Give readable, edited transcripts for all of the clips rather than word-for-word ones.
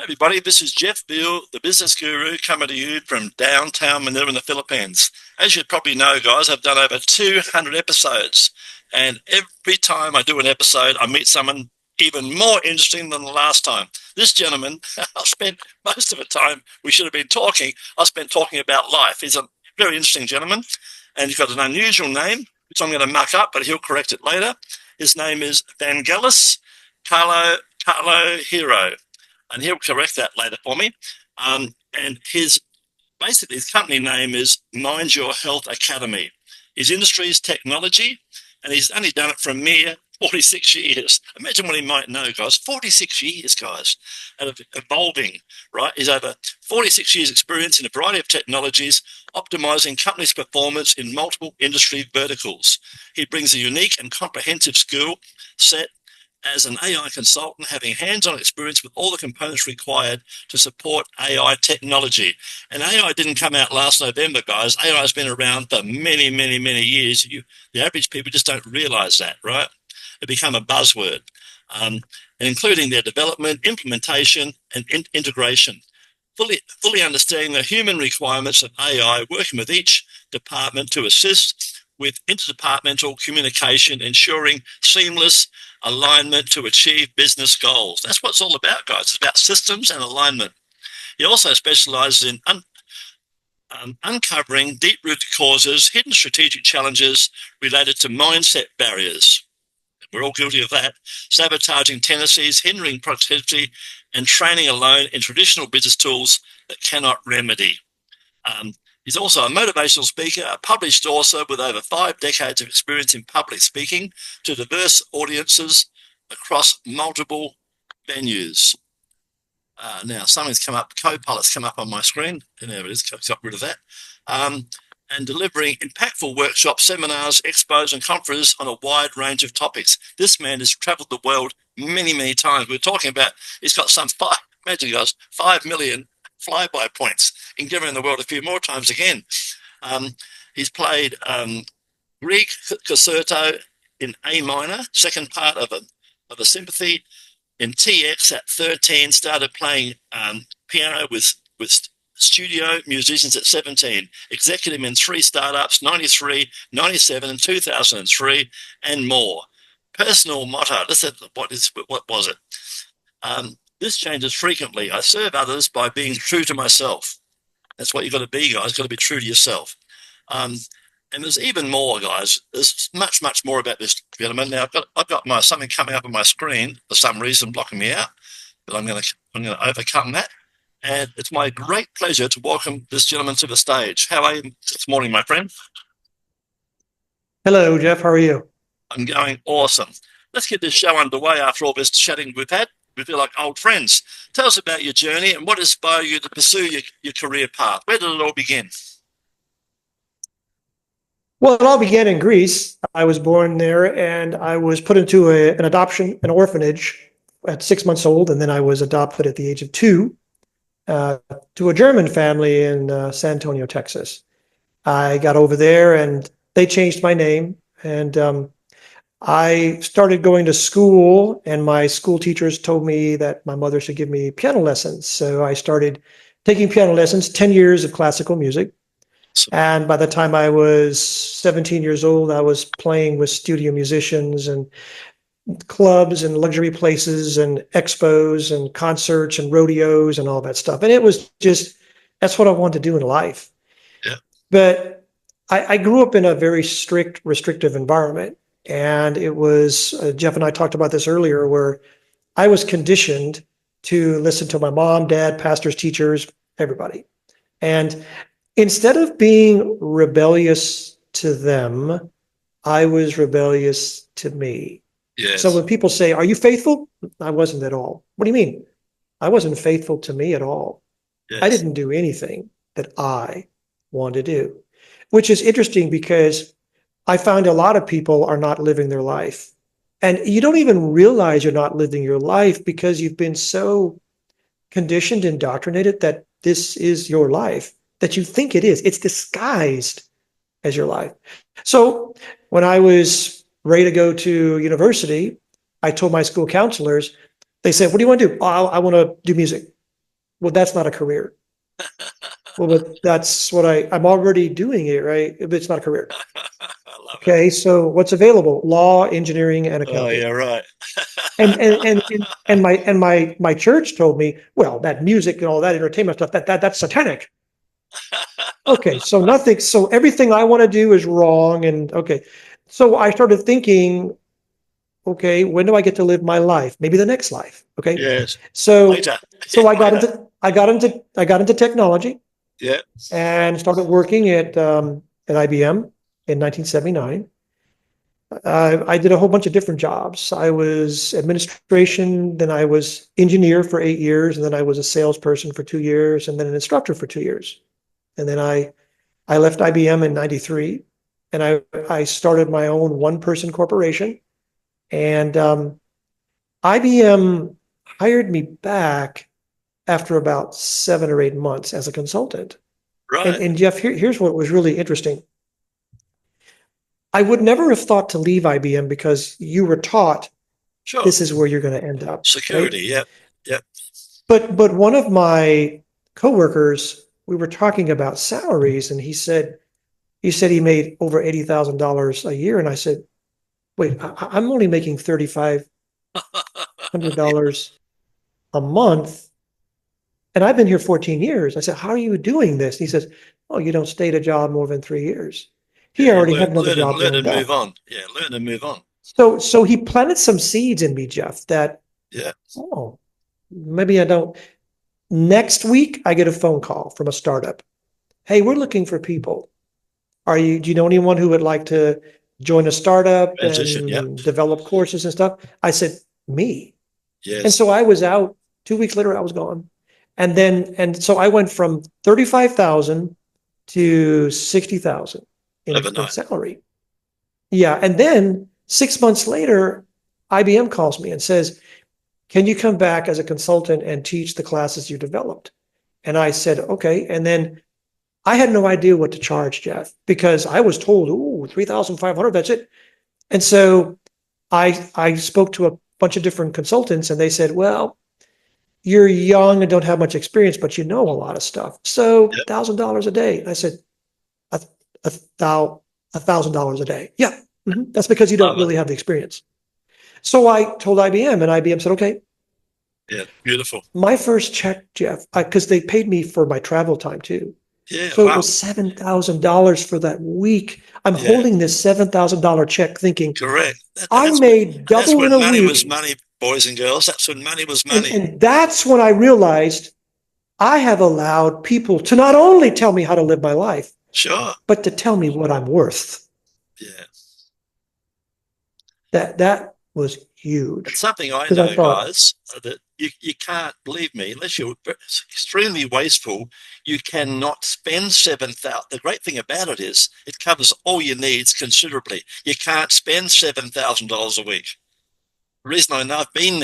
Everybody, this is Jeff Veale, the business guru, coming to you from downtown Manila in the Philippines. As you probably know, guys, I've done over 200 episodes, and every time I do an episode, I meet someone even more interesting than the last time. This gentleman, I spent most of the time we should have been talking, I spent talking about life. He's a very interesting gentleman, and he's got an unusual name, which I'm going to muck up, but he'll correct it later. His name is Vangelis 𝐊𝐴𝐺𝐻𝐿, and he'll correct that later for me. And his company name is Mind Your Health Academy. His industry is technology, and he's only done it for a mere 46 years. Imagine what he might know, guys. 46 years, guys, of evolving, right? He's over 46 years experience in a variety of technologies, optimizing companies' performance in multiple industry verticals. He brings a unique and comprehensive skill set as an AI consultant, having hands-on experience with all the components required to support AI technology. And AI didn't come out last November, guys. AI has been around for many, many, many years. The average people just don't realize that, right? It become a buzzword, and including their development, implementation, and integration. Fully understanding the human requirements of AI, working with each department to assist with interdepartmental communication, ensuring seamless alignment to achieve business goals. That's what it's all about, guys. It's about systems and alignment. He also specializes in uncovering deep-rooted causes, hidden strategic challenges related to mindset barriers. We're all guilty of that. Sabotaging tendencies, hindering productivity, and training alone in traditional business tools that cannot remedy. He's also a motivational speaker, a published author with over 5 decades of experience in public speaking to diverse audiences across multiple venues. Now, something's come up, Copilot's come up on my screen. There it is, got rid of that. And delivering impactful workshops, seminars, expos, and conferences on a wide range of topics. This man has traveled the world many, many times. We're talking about, he's got some 5 million flyby points. He can go around the world a few more times again. He's played Grieg concerto in A minor, second part of a symphony in TX at 13, started playing piano with studio musicians at 17, executive in 3 startups, 93, 97, and 2003, and more. Personal motto, what was it? This changes frequently. I serve others by being true to myself. That's what you've got to be, guys. You've got to be true to yourself. And there's even more, guys. There's much, much more about this gentleman. Now, I've got something coming up on my screen for some reason blocking me out, but I'm going to overcome that. And it's my great pleasure to welcome this gentleman to the stage. How are you this morning, my friend? Hello, Jeff. How are you? I'm going awesome. Let's get this show underway after all this chatting we've had. We feel like old friends. Tell us about your journey and what inspired you to pursue your career path. Where did it all begin? Well, it all began in Greece. I was born there, and I was put into an orphanage at 6 months old, and then I was adopted at the age of 2 to a German family in San Antonio, Texas. I got over there, and they changed my name, and I started going to school, and my school teachers told me that my mother should give me piano lessons. So I started taking piano lessons, 10 years of classical music. And by the time I was 17 years old, I was playing with studio musicians and clubs and luxury places and expos and concerts and rodeos and all that stuff. And it was just, that's what I wanted to do in life. Yeah. But I grew up in a very strict, restrictive environment. And it was, Jeff and I talked about this earlier, where I was conditioned to listen to my mom, dad, pastors, teachers, everybody. And instead of being rebellious to them, I was rebellious to me. Yes. So when people say, "Are you faithful?" I wasn't at all. What do you mean? I wasn't faithful to me at all. Yes. I didn't do anything that I wanted to do, which is interesting because I found a lot of people are not living their life. And you don't even realize you're not living your life because you've been so conditioned, indoctrinated that this is your life, that you think it is. It's disguised as your life. So when I was ready to go to university, I told my school counselors, they said, "What do you want to do?" "Oh, I want to do music." Well, that's not a career. Well, but that's what I'm already doing it, right? It's not a career. I love it. Okay, so what's available? Law, engineering, and Oh, accounting. yeah, right. And my church told me, well, that music and all that entertainment stuff, that's satanic. Okay, so nothing, so everything I want to do is wrong. And okay, so I started thinking, okay, when do I get to live my life? Maybe the next life. Okay. Yes. So Later. so Yeah, I got later. into technology Yeah. and started working at IBM in 1979. I did a whole bunch of different jobs. I was administration, then I was engineer for 8 years, and then I was a salesperson for 2 years, and then an instructor for 2 years. And then I left IBM in 93, and I started my own one-person corporation. And IBM hired me back after about 7 or 8 months as a consultant. Right. And Jeff, here's what was really interesting. I would never have thought to leave IBM because you were taught Sure. this is where you're going to end up. Security. Right? Yep. Yep. But one of my coworkers, we were talking about salaries, and he said he made over $80,000 a year, and I said, wait, I'm only making $3,500 a month, and I've been here 14 years. I said, how are you doing this? And he says, oh, you don't stay at a job more than 3 years. He Yeah, already had another job learn lined and move up. on. Yeah, learn and move on. So he planted some seeds in me, Jeff, that, Yeah. oh, maybe I don't. Next week, I get a phone call from a startup. Hey, we're looking for people. Do you know anyone who would like to join a startup Transition. Yep. and develop courses and stuff? I said, me. And Yes. so I was out. 2 weeks later, I was gone. And so I went from 35,000 to 60,000 in Overnight. salary. Yeah. And then 6 months later, IBM calls me and says, can you come back as a consultant and teach the classes you developed? And I said, okay. And then I had no idea what to charge, Jeff, because I was told, ooh, 3,500, that's it. And so I spoke to a bunch of different consultants, and they said, well, you're young and don't have much experience, but you know a lot of stuff. So Yep. $1,000 a day. And I said, $1,000 a day. Yeah. That's because you don't really have the experience. So I told IBM, and IBM said, okay. Yeah. Beautiful. My first check, Jeff, because they paid me for my travel time too. Yeah. So Wow. it was $7,000 for that week. I'm holding this $7,000 check thinking, Correct. I made double in a money week. was money, boys and girls. That's when money was money. And that's when I realized I have allowed people to not only tell me how to live my life, Sure. but to tell me what I'm worth. Yeah. That was huge. It's something I 'Cause know, I thought- guys, that you can't, believe me, unless you're extremely wasteful, you cannot spend 7,000. The great thing about it is it covers all your needs considerably. You can't spend $7,000 a week. The reason I know, I've been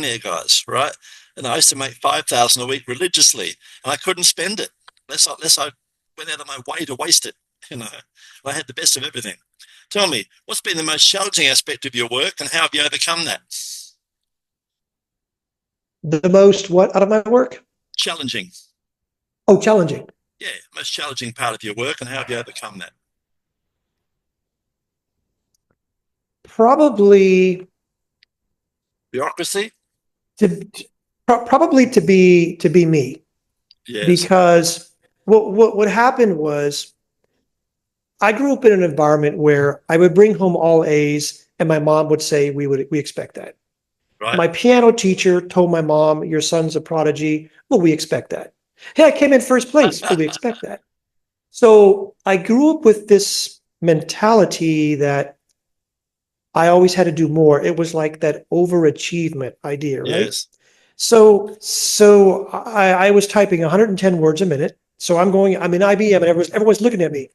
there, guys, right? And I used to make 5,000 a week religiously, and I couldn't spend it unless I went out of my way to waste it. I had the best of everything. Tell me, what's been the most challenging aspect of your work, and how have you overcome that? The most what out of my work? Challenging. Oh, challenging. Yeah, most challenging part of your work, and how have you overcome that? Probably Bureaucracy? probably to be me. Yes. Because what happened was I grew up in an environment where I would bring home all A's, and my mom would say, we expect that. Right. My piano teacher told my mom, your son's a prodigy. Well, we expect that. Hey, I came in first place. Well, we expect that. So I grew up with this mentality that I always had to do more. It was like that overachievement idea, right? Yes. So I was typing 110 words a minute. So I'm in IBM, and everyone's looking at me.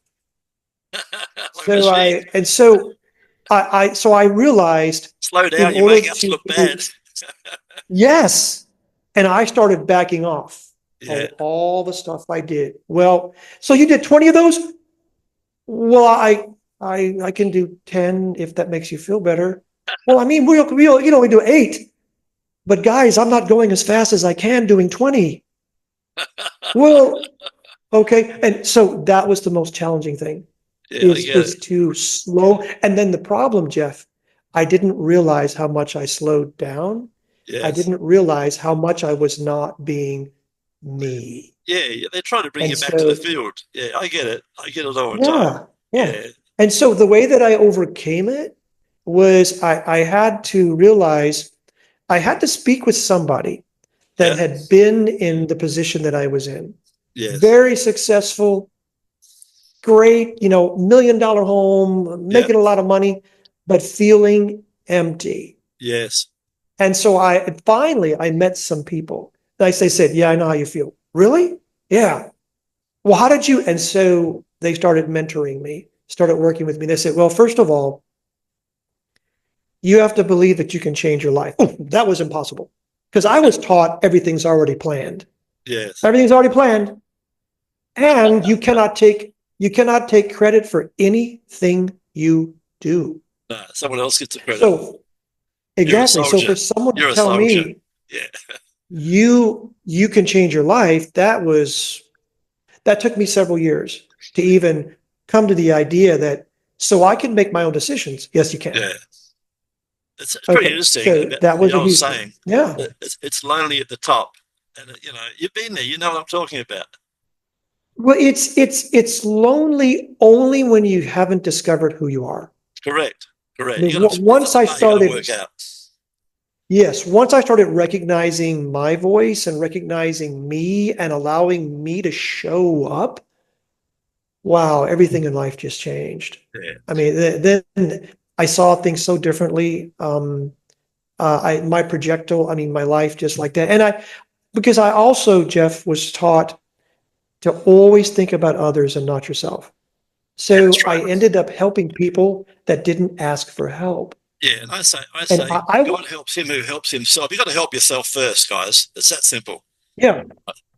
So I realized, slow down, you're making us look bad. Yes. And I started backing off Yeah. of all the stuff I did. Well, so you did 20 of those? Well, I can do 10 if that makes you feel better. Well, I mean, we do 8. but guys, I'm not going as fast as I can doing 20. Well, okay. And so that was the most challenging thing Yeah, I get it. is to slow. And then the problem, Jeff, I didn't realize how much I slowed down. I Yes. didn't realize how much I was not being me. Yeah, they try to bring And you back to the so, field. Yeah, I get it. I get it all the time. yeah, yeah. Yeah, And so the way that I overcame it was I had to realize I had to speak with somebody that yeah, had been in the position that I was in. yes, Very successful, great, $1 million home, yeah, making a lot of money, but feeling empty. yes. And so I met some people. They said, yeah, I know how you feel. Really? Yeah. Well, how did you? And so they started mentoring me, started working with me. They said, well, first of all, you have to believe that you can change your life. Oh, that was impossible because I was taught everything's already planned. Yes. Everything's already planned. And you cannot take credit for anything you do. No, someone else gets the credit. So You're a exactly. So soldier. for someone You're to a tell soldier. me Yeah. you can change your life, that took me several years to even come to the idea that so I can make my own decisions. Yes, you can. Yeah. It's pretty Okay. interesting So about that was the a old huge saying. thing. Yeah. That it's lonely at the top. And, you've been there. You know what I'm talking about. Well, it's lonely only when you haven't discovered who you are. Correct. I Correct. mean, It's once a I part you got to work started, out. yes, once I started recognizing my voice and recognizing me and allowing me to show up, wow, everything in life just changed. Yeah. I mean, then I saw things so differently. My life just like that. Because I also, Jeff, was taught to always think about others and not yourself. So That's I right. ended up helping people that didn't ask for help. Yeah, and I And say, God helps him who helps himself. You got to help yourself first, guys. It's that simple. yeah,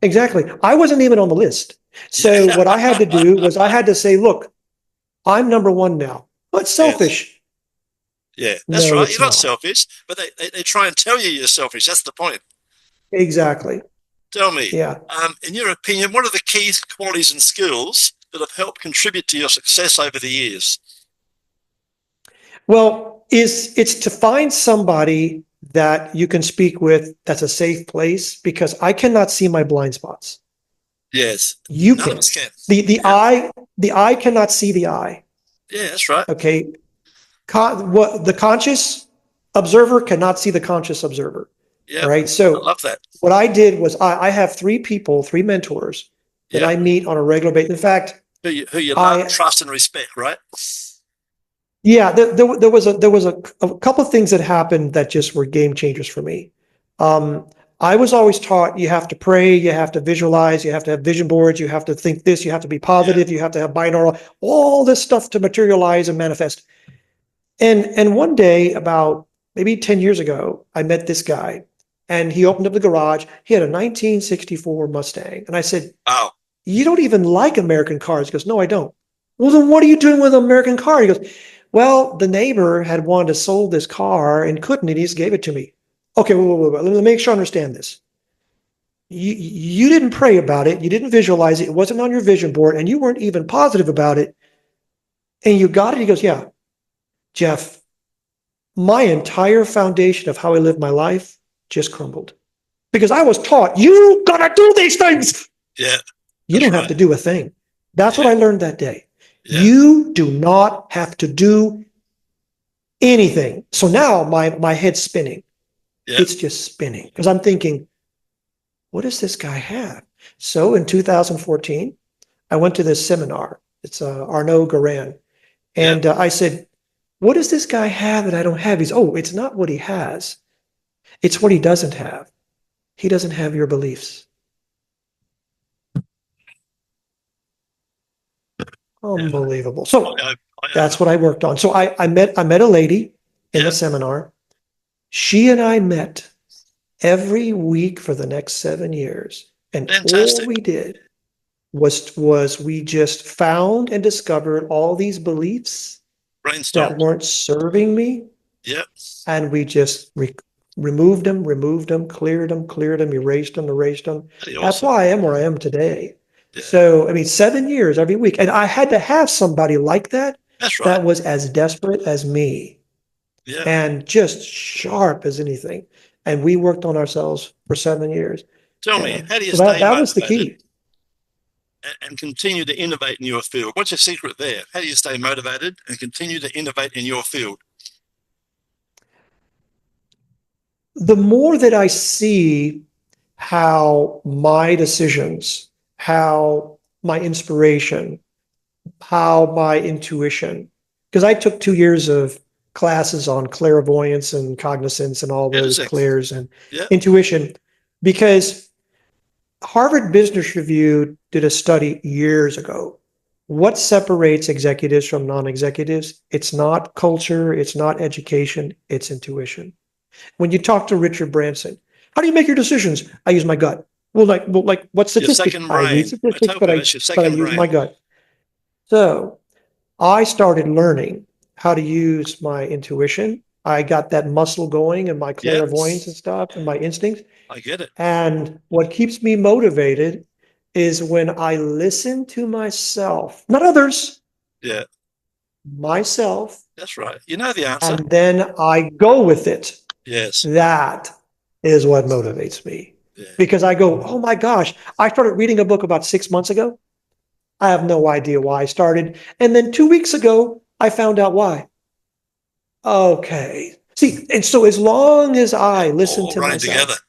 exactly. I wasn't even on the list. So Yeah, what I had to do was I had to say, look, I'm number one now. Well, it's yes, selfish. yeah. That's No, right. it's You're not not. selfish, but they try and tell you you're selfish. That's the point. Exactly. Tell me, Yeah. in your opinion, what are the key qualities and skills that have helped contribute to your success over the years? Well, it's to find somebody that you can speak with that's a safe place because I cannot see my blind spots. Yes, You none of can. us can. The Yeah, eye cannot see the eye. yeah, that's right. Okay. What the conscious observer cannot see the conscious observer. Yeah, All right. I So love that. what I did was I have three mentors that Yeah, I meet on a regular basis. In fact, who you love, I trust, and respect, right? yeah, there was a couple of things that happened that just were game changers for me. Um, I was always taught you have to pray, you have to visualize, you have to have vision boards, you have to think this, you have to be Yeah, positive, you have to have binaural, all this stuff to materialize and manifest. And one day, about maybe 10 years ago, I met this guy and he opened up the garage. He had a 1964 Mustang. And I said, oh, you don't even like American cars. He goes, no, I don't. Well, then what are you doing with an American car? He goes, well, the neighbor had wanted to sold this car and couldn't, and he just gave it to me. Okay, wait. Let me make sure I understand this. You didn't pray about it. You didn't visualize it. It wasn't on your vision board, and you weren't even positive about it. And you got it. He goes, yeah, Jeff, my entire foundation of how I live my life just crumbled because I was taught you gotta do these things. yeah, You that's don't have right. to do a thing. That's what Yeah, I learned that day. yeah, You do not have to do anything. So now my head's spinning. yeah, It's just spinning because I'm thinking, what does this guy have? So in 2014, I went to this seminar. It's 𝐷𝐚𝐦𝐿. yeah. And I said, what does this guy have that I don't have? It's not what he has. It's what he doesn't have. He doesn't have your beliefs. Yeah. Unbelievable. So I, that's what I worked on. So I met a lady in yeah, the seminar. She and I met every week for the next 7 years. And all fantastic. we did was we just found and discovered all these beliefs Brainstorm. that weren't serving me. Yeah, And we just removed them, cleared them, erased them. Pretty That's awesome. why I am where I am today. Yeah. So, I mean, 7 years every week. And I had to have somebody like that That's right. that was as desperate as me Yeah. and just sharp as anything. And we worked on ourselves for 7 years. Tell me, how do you So stay that was the motivated key. and continue to innovate in your field? What's your secret there? How do you stay motivated and continue to innovate in your field? The more that I see how my decisions, how my inspiration, how my intuition, because I took 2 years of classes on clairvoyance and cognizance and all those Music. clairs and Yeah. intuition, because Harvard Business Review did a study years ago. What separates executives from non-executives? It's not culture, it's not education, it's intuition. When you talk to Richard Branson, how do you make your decisions? I use my gut. Well, what Your statistic? second I read brain. I statistics, tell but people it's your I second use brain. my gut. So I started learning how to use my intuition. I got that muscle going and my clairvoyance and stuff and my instincts. I get it. And what keeps me motivated is when I listen to myself, not others, Yeah. myself, That's right. You know the answer. and then I go with it. Yes. That is what motivates me. Yeah. Because I go, oh my gosh, I started reading a book about 6 months ago. I have no idea why I started. And then 2 weeks ago, I found out why. Okay. See, and so as long as I listen All to running myself, together.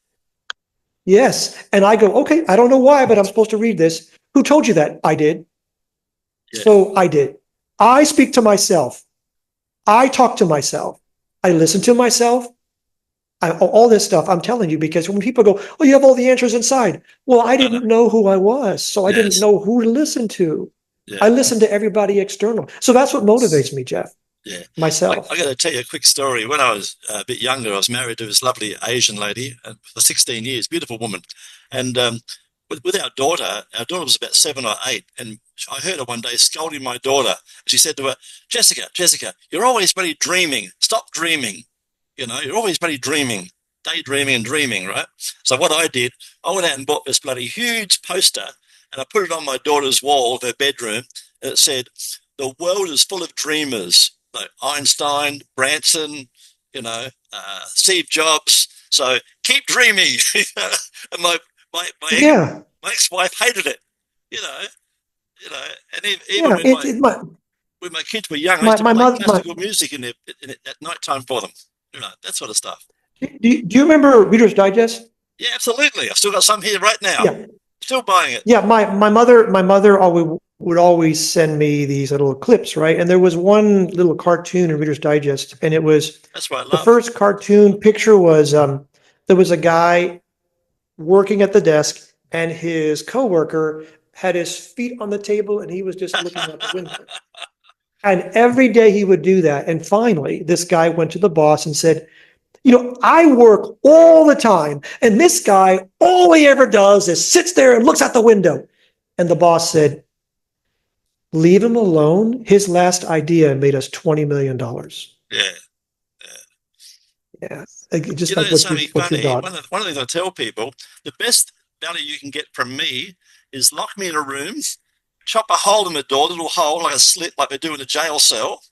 yes, and I go, okay, I don't know why, but I'm supposed to read this. Who told you that? I did. Yeah. So I did. I speak to myself. I talk to myself. I listen to myself. All this stuff I'm telling you, because when people go, oh, you have all the answers inside. Well, I didn't know who I was, so I didn't Yes. know who to listen to. Yeah. I listen to everybody external. So that's what motivates me, Jeff. Yeah. Myself. I got to tell you a quick story. When I was a bit younger, I was married to this lovely Asian lady for 16 years, beautiful woman. And with our daughter was about 7 or 8. And I heard her one day scolding my daughter. She said to her, Jessica, you're always bloody dreaming. Stop dreaming. You know, you're always bloody dreaming, daydreaming and dreaming, right? So what I did, I went out and bought this bloody huge poster and I put it on my daughter's wall of her bedroom. And it said, the world is full of dreamers, like Einstein, Branson, Steve Jobs. So keep dreaming. And my ex-wife hated it, you know, and even when my kids were young, I used to play classical music at night time for them, that sort of stuff. Do you remember Reader's Digest? Yeah, absolutely. I've still got some here right now. Yeah. Still buying it. Yeah, my mother would always send me these little clips, right? And there was one little cartoon in Reader's Digest, and it was That's what I love. The first cartoon picture was there was a guy working at the desk, and his coworker had his feet on the table, and he was just looking out the window. And every day he would do that. And finally, this guy went to the boss and said, I work all the time, and this guy, all he ever does is sits there and looks out the window. And the boss said, leave him alone. His last idea made us $20 million. Yeah. Just like it's funny. One of the things I tell people, the best value you can get from me is lock me in a room, chop a hole in the door, a little hole like a slit like they do in a jail cell,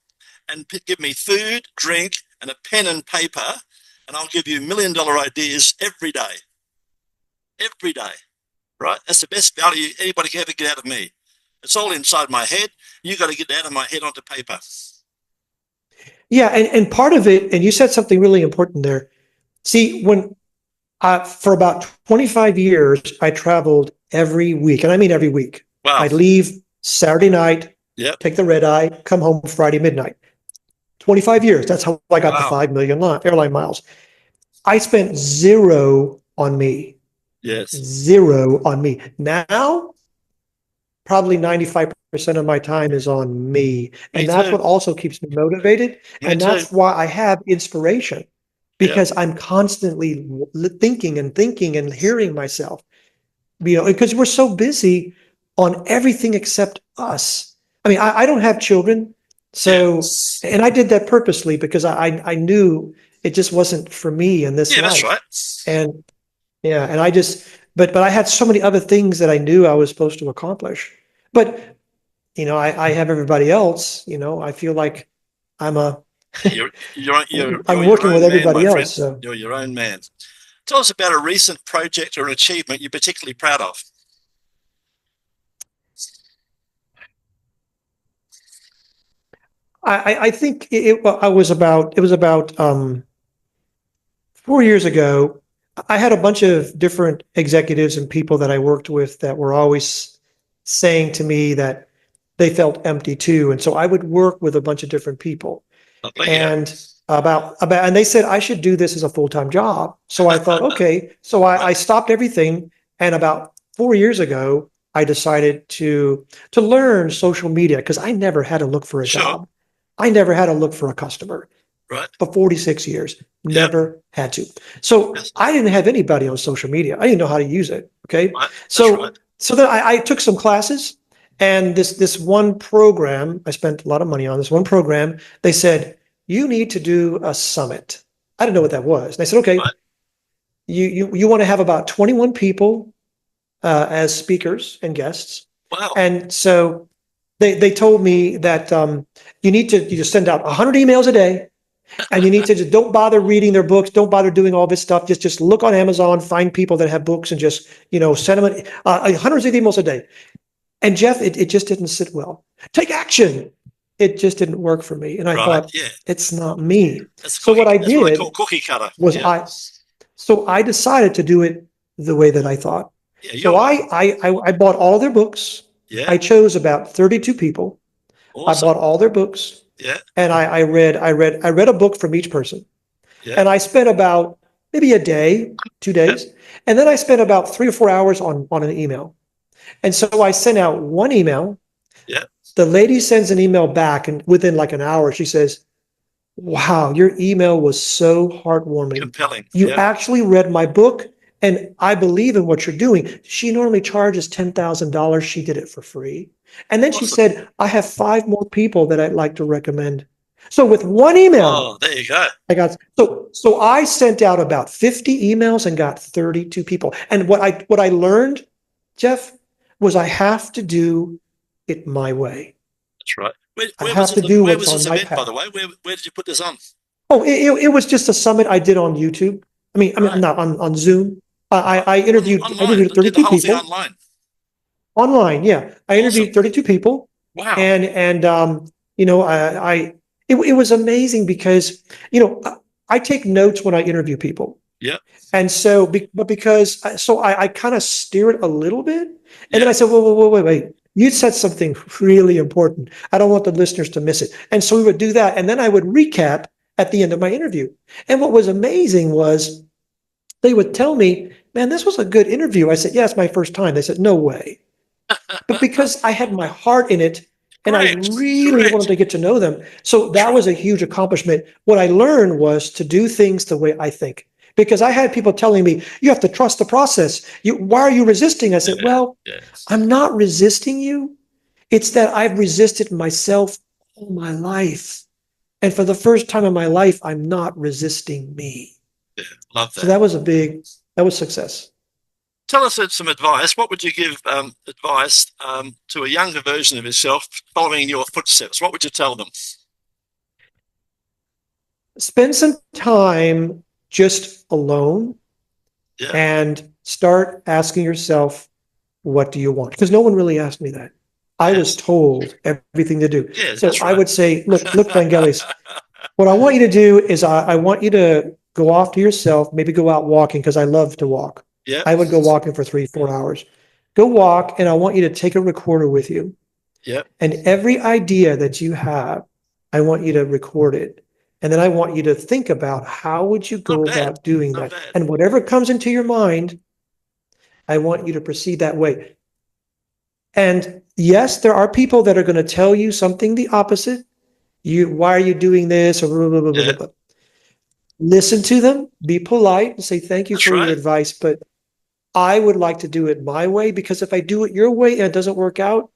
and give me food, drink, and a pen and paper, and I'll give you $1 million ideas every day. Every day, right? That's the best value anybody can ever get out of me. It's all inside my head. You got to get it out of my head onto paper. Yeah, and part of it, and you said something really important there. See, when for about 25 years, I traveled every week, and I mean every week. Wow. I'd leave Saturday night, take the red eye, come home Friday midnight. 25 years. That's how I got the 5 million airline miles. I spent zero on me. Yes. Zero on me. Now, probably 95% of my time is on me. And that's what also keeps me motivated. And that's why I have inspiration, because I'm constantly thinking and hearing myself, because we're so busy on everything except us. I mean, I don't have children. So, and I did that purposely because I knew just wasn't for me in this Yeah, that's life. right. And yeah, and I just, but I had so many other things that I knew I was supposed to accomplish. But, I have everybody else, I feel like I'm I'm You're your working with own man, everybody my friend. else. So You're your own man. Tell us about a recent project or an achievement you're particularly proud of. I think it was about 4 years ago. I had a bunch of different executives and people that I worked with that were always saying to me that they felt empty too. And so I would work with a bunch of different people Lovely, yeah. and and they said I should do this as a full-time job. So I thought, okay. So I stopped everything. And about 4 years ago, I decided to learn social media because I never had to look for a Sure. job. I never had to look for a customer. Right. For 46 years, Yep. never had to. So Yes. I didn't have anybody on social media. I didn't know how to use it. Okay. Right. That's So, right. so then I took some classes, and this one program, I spent a lot of money on this one program. They said, you need to do a summit. I didn't know what that was. And I said, okay, Right. you want to have about 21 people as speakers and guests. Wow. And so they told me that you just send out 100 emails a day, and you need to just don't bother reading their books, don't bother doing all this stuff. Just look on Amazon, find people that have books, and just send them hundreds of emails a day. And Jeff, it just didn't sit well. Take action. It just didn't work for me, and I Right. thought, Yeah. it's not me. That's So what I that's what I did call cookie cutter. was Yeah. I decided to do it the way that I thought. Yeah, So you're right. I bought all their books. Yeah. I chose about 32 people. Awesome. I bought all their books, Yeah. and I read a book from each person. Yeah. And I spent about maybe a day, 2 days, and then I spent about 3 or 4 hours on an email. And so I sent out one email. Yeah. The lady sends an email back, and within like an hour, she says, wow, your email was so heartwarming. Compelling. You Yeah. actually read my book, and I believe in what you're doing. She normally charges $10,000. She did it for free. And then she Awesome. said, I have 5 more people that I'd like to recommend. So with one email, Oh, there you go. I got so I sent out about 50 emails and got 32 people. And what I learned, Jeff, was I have to do it my way. That's right. I have to do where what's was this on my event, by path. the way? Where did you put this on? Oh, it was just a summit I did on YouTube. I mean, Right. not on Zoom. I interviewed Online. Did 32 the whole thing people online. Yeah, I interviewed Awesome. 32 people, Wow. and it was amazing because I take notes when I interview people. Yeah. And so, I kind of steer it a little bit, and then Yeah. I said, wait. You said something really important. I don't want the listeners to miss it. And so we would do that, and then I would recap at the end of my interview. And what was amazing was they would tell me, man, this was a good interview. I said, yeah, it's my first time. They said, no way. But because I had my heart in it, and I Correct. really Correct. wanted to get to know them. So that was a huge accomplishment. What I learned was to do things the way I think. Because I had people telling me, you have to trust the process. Why are you resisting? I said, well, Yes. I'm not resisting you. It's that I've resisted myself all my life. And for the first time in my life, I'm not resisting me. Yeah. Love that. So that was success. Tell us some advice. What would you give advice to a younger version of yourself following your footsteps? What would you tell them? Spend some time just alone. Yeah. And start asking yourself, what do you want? Because no one really asked me that. I was told everything to do. Yeah, So that's I right. would say, look, Vangelis, what I want you to do is I want you to go off to yourself, maybe go out walking, because I love to walk. Yeah. I would go walking for 3-4 hours. Go walk, and I want you to take a recorder with you. Yeah. And every idea that you have, I want you to record it. And then I want you to think about how would you go Not bad. about doing Not that. bad. And whatever comes into your mind, I want you to proceed that way. And yes, there are people that are going to tell you something the opposite. Why are you doing this? Or blah, blah, blah, blah, blah. Listen to them, be polite, and say thank you That's for right. your advice, but I would like to do it my way, because if I do it your way and it doesn't work out,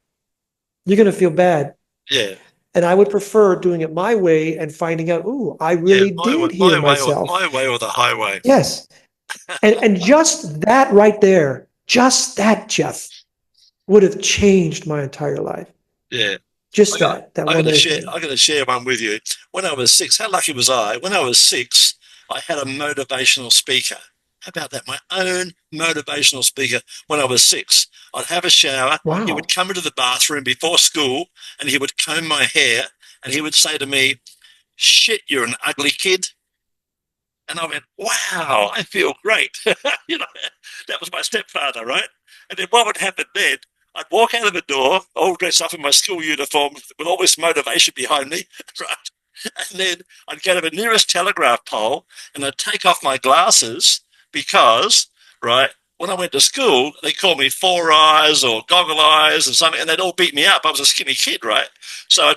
you're going to feel bad. Yeah. And I would prefer doing it my way and finding out, ooh, I really did hear myself. My way or the highway. Yes. And just that right there, just that, Jeff, would have changed my entire life. Yeah. Just that one I'm thing. going to share one with you. When I was 6, how lucky was I? When I was 6, I had a motivational speaker. How about that? My own motivational speaker when I was 6. I'd have a shower. Wow. He would come into the bathroom before school and he would comb my hair and he would say to me, "Shit, you're an ugly kid." And I went, wow, I feel great. You know, that was my stepfather, right? And then what would happen then? I'd walk out of the door, all dressed up in my school uniform with all this motivation behind me, right? And then I'd go to the nearest telegraph pole and I'd take off my glasses because, right, when I went to school, they called me Four Eyes or Goggle Eyes and something, and they'd all beat me up. I was a skinny kid, right? So I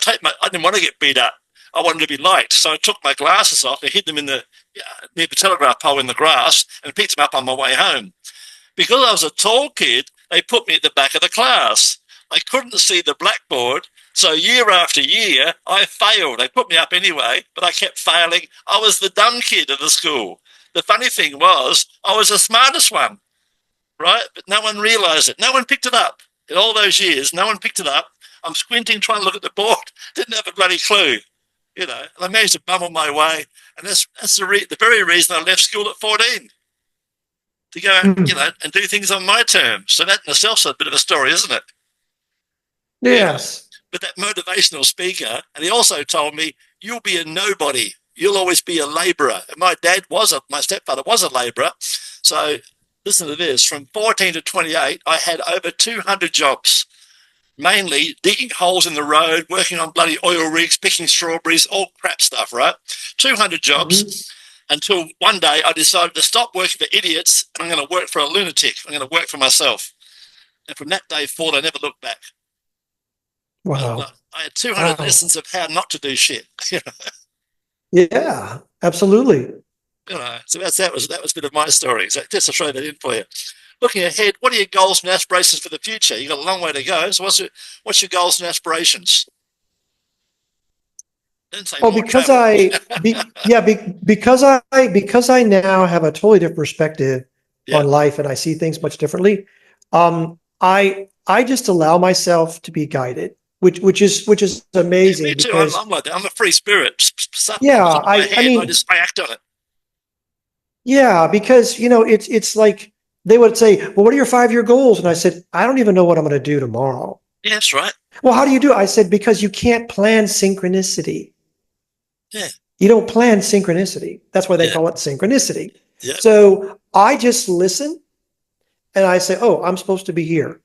didn't want to get beat up. I wanted to be liked. So I took my glasses off and hid them near the telegraph pole in the grass and picked them up on my way home. Because I was a tall kid, they put me at the back of the class. I couldn't see the blackboard. So year after year, I failed. They put me up anyway, but I kept failing. I was the dumb kid of the school. The funny thing was, I was the smartest one, right? But no one realized it. No one picked it up. In all those years, no one picked it up. I'm squinting, trying to look at the board. Didn't have a bloody clue. You know, and I managed to bumble my way. And that's the very reason I left school at 14. To go out, you know, and do things on my terms. So that in itself is a bit of a story, isn't it? Yes. But that motivational speaker, and he also told me, you'll be a nobody. You'll always be a labourer. And my stepfather was a labourer. So listen to this. From 14 to 28, I had over 200 jobs. Mainly digging holes in the road, working on bloody oil rigs, picking strawberries, all crap stuff, right? 200 jobs until one day I decided to stop working for idiots and I'm going to work for a lunatic. I'm going to work for myself. And from that day forward, I never looked back. Wow. I had 200 lessons of how not to do shit. Yeah, absolutely. You know, so that was a bit of my story. So just to throw that in for you. Looking ahead, what are your goals and aspirations for the future? You've got a long way to go. So what's your goals and aspirations? Well, because because I now have a totally different perspective on life and I see things much differently. I just allow myself to be guided, which is amazing. Me too. Because, I'm like that. I'm a free spirit. I mean, I act on it. Yeah, because it's like they would say, "Well, what are your 5-year goals?" And I said, "I don't even know what I'm going to do tomorrow." Yeah, that's right. Well, how do you do it? I said, because you can't plan synchronicity. Yeah. You don't plan synchronicity. That's why they call it synchronicity. Yeah. So I just listen and I say, oh, I'm supposed to be here.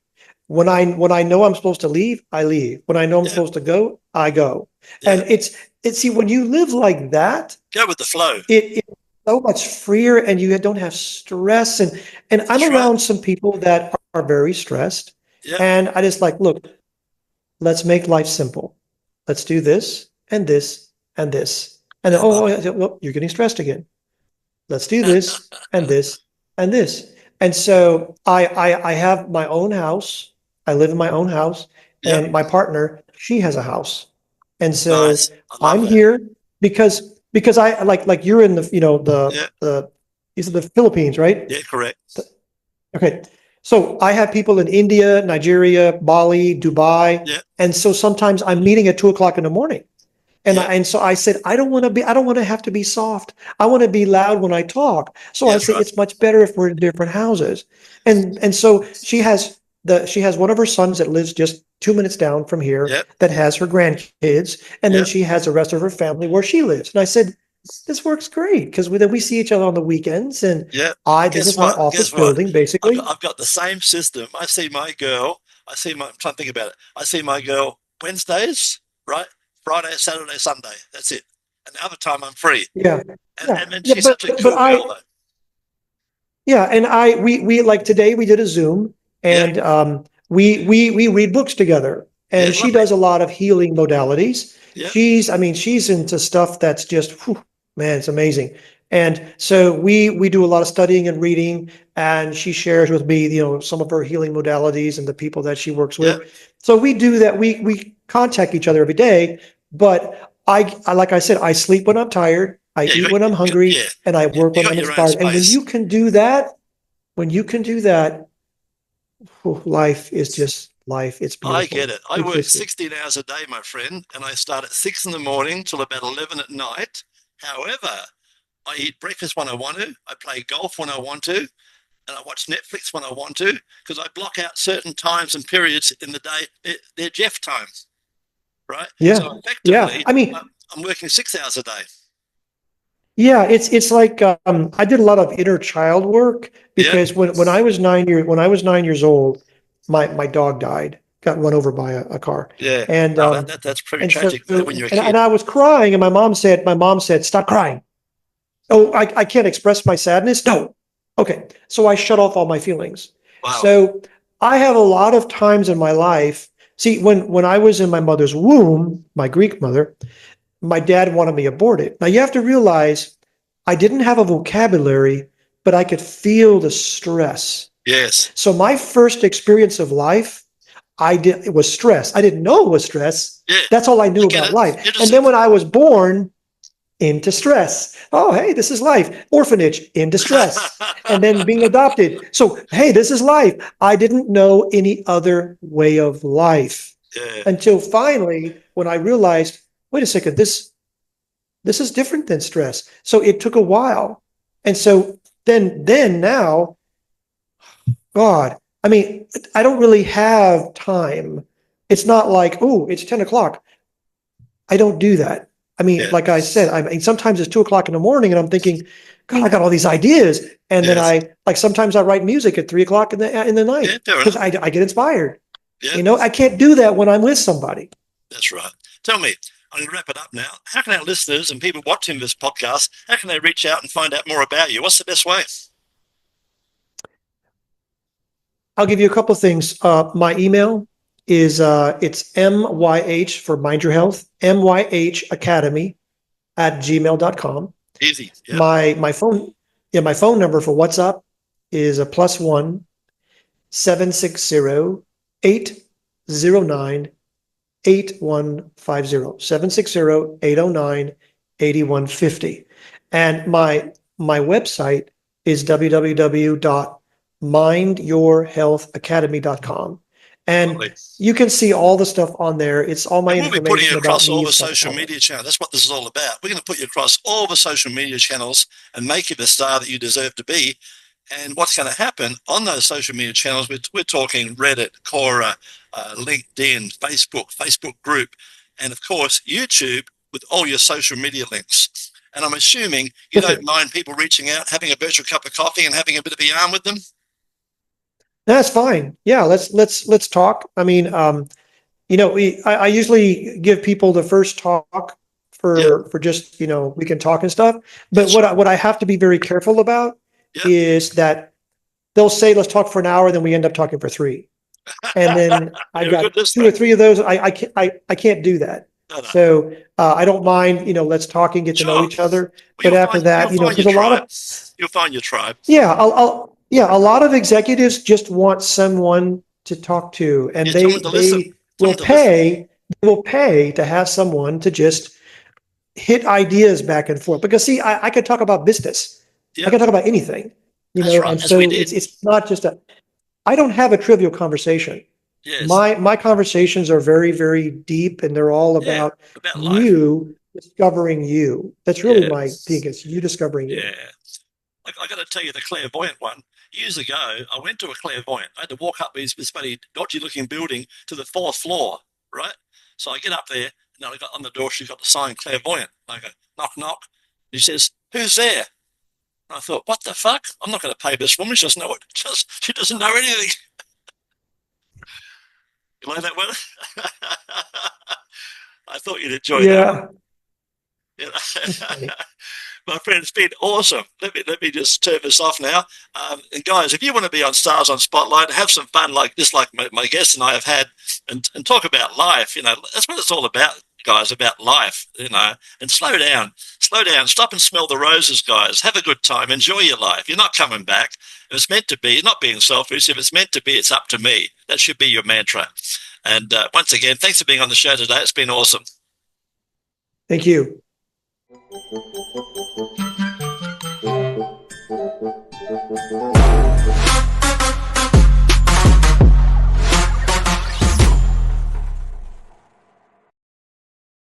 When I know I'm supposed to leave, I leave. When I know I'm supposed to go, I go. Yeah. And it's see, when you live like that, go with the flow. It's so much freer and you don't have stress. And I'm around some people that are very stressed. Yeah. And I just like, look, let's make life simple. Let's do this and this and this. And then, well, you're getting stressed again. Let's do this and this and this. And so I have my own house. I live in my own house, and my partner, she has a house. And so I'm here because I like you're in the you said the Philippines, right? Yeah, correct. Okay. So I have people in India, Nigeria, Bali, Dubai. Yeah. And so sometimes I'm meeting at 2:00 in the morning. And so I said, I don't want to have to be soft. I want to be loud when I talk. So I say it's much better if we're in different houses. And so she has one of her sons that lives just 2 minutes down from here that has her grandkids. And then she has the rest of her family where she lives. And I said, this works great because we see each other on the weekends. And this is my office building, basically. I've got the same system. I see my girl. I'm trying to think about it. I see my girl Wednesdays, right? Friday, Saturday, Sunday. That's it. And the other time I'm free. Yeah. And she's such a cool girl, though. Yeah. And we like today we did a Zoom and we read books together. And she does a lot of healing modalities. Yeah. She's into stuff that's just, man, it's amazing. And so we do a lot of studying and reading, and she shares with me, some of her healing modalities and the people that she works with. Yeah. So we do that. We contact each other every day, But like I said, I sleep when I'm tired, I eat when I'm hungry, and I work when I'm inspired. And when you can do that, life is just life. It's beautiful. I get it. I work 16 hours a day, my friend, and I start at 6 in the morning till about 11 at night. However, I eat breakfast when I want to, I play golf when I want to, and I watch Netflix when I want to, because I block out certain times and periods in the day. They're Jeff times, right? Yeah. So effectively, I mean, I'm working 6 hours a day. Yeah, it's like I did a lot of inner child work because when I was 9 years old, my dog died, got run over by a car. Yeah, and that's pretty tragic when you're a kid. And I was crying, and my mom said, "Stop crying." Oh, I can't express my sadness. No, okay. So I shut off all my feelings. Wow. So I have a lot of times in my life. See, when I was in my mother's womb, my Greek mother, my dad wanted me aborted. Now you have to realize I didn't have a vocabulary, but I could feel the stress. Yes. So my first experience of life, it was stress. I didn't know it was stress. Yeah. That's all I knew about life. And then when I was born, into stress. Oh, hey, this is life. Orphanage, into stress. And then being adopted. So, hey, this is life. I didn't know any other way of life until finally, when I realized, wait a second, this is different than stress. So it took a while. And so then now, God, I mean, I don't really have time. It's not like, oh, it's 10 o'clock. I don't do that. I mean, like I said, I mean, sometimes it's 2 o'clock in the morning and I'm thinking, God, I got all these ideas. And then sometimes I write music at 3 o'clock in the night because I get inspired. Yeah. You know, I can't do that when I'm with somebody. That's right. Tell me, I'm going to wrap it up now. How can our listeners and people watching this podcast, how can they reach out and find out more about you? What's the best way? I'll give you a couple of things. My email is it's MYH for Mind Your Health, MYHacademy@gmail.com. Easy. Yeah. My phone number for WhatsApp is a +1 760 809 8150 760 809 8150. And my website is www.mindyourhealthacademy.com. And you can see all the stuff on there. It's all my information. We'll be putting you across all the social media channels. That's what this is all about. We're going to put you across all the social media channels and make you the star that you deserve to be. And what's going to happen on those social media channels, we're talking Reddit, Quora, LinkedIn, Facebook group, and of course, YouTube with all your social media links. And I'm assuming you don't mind people reaching out, having a virtual cup of coffee and having a bit of a yarn with them? That's fine. Yeah, let's talk. I mean, I usually give people the first talk for just, we can talk and stuff. But what I have to be very careful about is that they'll say, let's talk for an hour, then we end up talking for 3. And then I've got 2 or 3 of those. I can't do that. No. So I don't mind, let's talk and get to know each other. But after that, because a lot of you'll find your tribe. Yeah, a lot of executives just want someone to talk to, and they will pay to have someone to just hit ideas back and forth. Because see, I could talk about business. I can talk about anything, and so it's not just I don't have a trivial conversation. Yes. My conversations are very, very deep, and they're all about you discovering you. That's really my thing. It's you discovering you. Yeah. I got to tell you the clairvoyant one. Years ago, I went to a clairvoyant. I had to walk up this funny, dodgy-looking building to the 4th floor, right? So I get up there, and I got on the door. She's got the sign clairvoyant. I go, knock, knock. She says, who's there? And I thought, what the fuck? I'm not going to pay this woman. She doesn't know it. She doesn't know anything. You like that one? I thought you'd enjoy that. Yeah. My friend, it's been awesome. Let me just turn this off now. And guys, if you want to be on Stars on Spotlight, have some fun like my guests and I have had, and talk about life, that's what it's all about, guys, about life, and slow down, stop and smell the roses, guys. Have a good time, enjoy your life. You're not coming back. If it's meant to be, you're not being selfish. If it's meant to be, it's up to me. That should be your mantra. And once again, thanks for being on the show today. It's been awesome. Thank you.